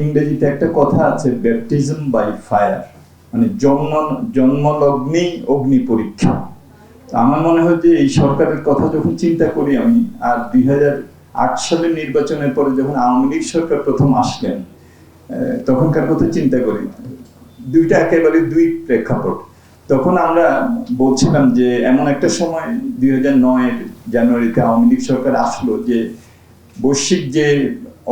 ইংরেজিতে একটা কথা আছে, ব্যাপটিজম বাই ফায়ার, মানে জন্মলগ্নেই অগ্নি পরীক্ষা। আমার মনে হয় যে এই সরকারের কথা যখন চিন্তা করি আমি, আর 2008 সালের নির্বাচনের পরে যখন আওয়ামী লীগ সরকার প্রথম আসলেন, তখনকার কথা চিন্তা করি, দুইটা একেবারে দুই প্রেক্ষাপট। তখন আমরা বলছিলাম যে এমন একটা সময় 2009 জানুয়ারিতে আওয়ামী লীগ সরকার আসলো, যে বৈশ্বিক যে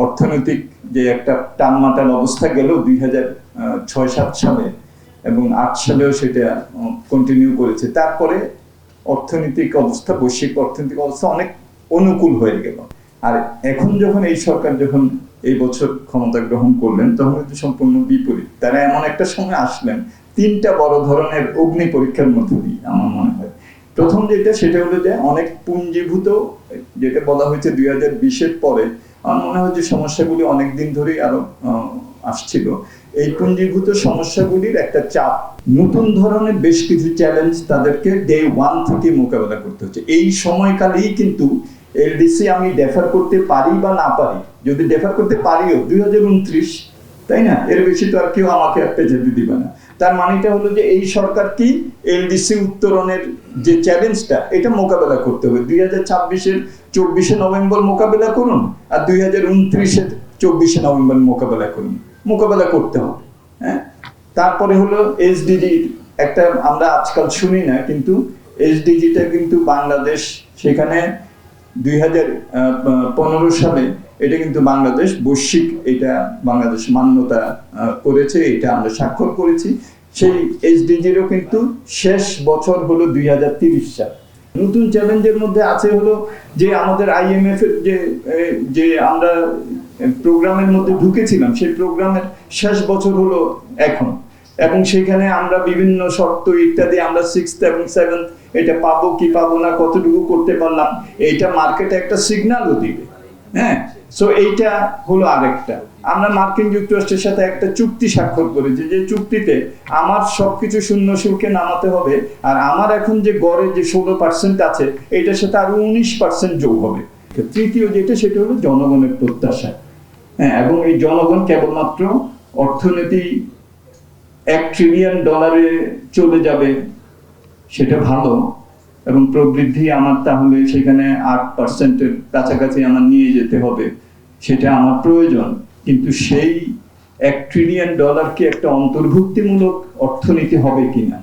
অর্থনৈতিক যে একটা টানমাটান অবস্থা গেল 2006-07 সালে, এবং 2008 সালেও সেটা কন্টিনিউ করেছে। তারপরে অর্থনৈতিক অবস্থা, বৈশ্বিক অর্থনৈতিক অবস্থা অনেক অনুকূল হয়ে গেল। আর এখন যখন এই সরকার যখন এই বছর ক্ষমতা গ্রহণ করলেন, তখন কিন্তু সম্পূর্ণ বিপরীত। তারা এমন একটা সময় আসলেন তিনটা বড় ধরনের অগ্নি পরীক্ষার মধ্যে দিয়ে, আমার মনে হয়। প্রথম যেটা, সেটা হলো যে অনেক পুঞ্জীভূত, যেটা বলা হয়েছে 2020-এর পরে, আমার মনে হয় যে সমস্যাগুলি অনেকদিন ধরেই আরো আসছিল। এই পুঞ্জীভূত সমস্যাগুলির একটা চাপ, নতুন ধরনের বেশ কিছু চ্যালেঞ্জ তাদেরকে ডে ওয়ান থেকে মোকাবেলা করতে হচ্ছে। এই সময়কালেই কিন্তু এলডিসি আমি ডেফার করতে পারি বা না পারি, যদি ডেফার করতে পারিও 2029, তাই না, এর বেশি তো আর কেউ আমাকে একটা যেতে দিবে না। তার মানেটা হলো যে এই সরকার কি এলডিসি উত্তরণের যে চ্যালেঞ্জটা, এটা মোকাবেলা করতে হবে। 2026-এর 24শে নভেম্বর মোকাবেলা করুন, আর 2029-এর 24শে নভেম্বর মোকাবেলা করতে হবে। হ্যাঁ, তারপরে হলো এসডিজি, একটা আমরা আজকাল শুনি না, কিন্তু এসডিজিটা কিন্তু বাংলাদেশ, সেখানে 2015 সালে এটা কিন্তু বাংলাদেশ বৈশ্বিক, এটা বাংলাদেশ মান্যতা করেছে, এটা আমরা স্বাক্ষর করেছি। সেই এসডিজিরও কিন্তু শেষ বছর হলো 2030 সাল। নতুন চ্যালেঞ্জের মধ্যে আছে হলো যে আমাদের IMF এর যে আমরা প্রোগ্রামের মধ্যে ঢুকেছিলাম, সেই প্রোগ্রামের শেষ বছর হলো এখন, এবং সেখানে আমরা বিভিন্ন শর্ত ইত্যাদি, আমরা 6th এবং 7th এটা পাবো কি পাবো না, কতটুকু করতে পারলাম, এইটা মার্কেটে একটা সিগন্যালও দিবে। হ্যাঁ, সো এইটা হলো আরেকটা। আমরা মার্কিন যুক্তরাষ্ট্রের সাথে একটা চুক্তি স্বাক্ষর করেছি, যে চুক্তিতে আমার সবকিছু শূন্য শুল্কে নামাতে হবে, আর আমার এখন যে গড়ে যে 16% আছে, এটার সাথে আরো 19% যোগ হবে। তৃতীয় যেটা, সেটা হলো জনগণের প্রত্যাশা। হ্যাঁ, এবং এই জনগণ কেবলমাত্র অর্থনীতি $1 ট্রিলিয়ন চলে যাবে, সেটা ভালো, এবং প্রবৃদ্ধি আমার তাহলে সেখানে 8%-এর কাছাকাছি আমার নিয়ে যেতে হবে, সেটা আমার প্রয়োজন। কিন্তু সেই $1 ট্রিলিয়ন কি একটা অন্তর্ভুক্তিমূলক অর্থনীতি হবে কিনা,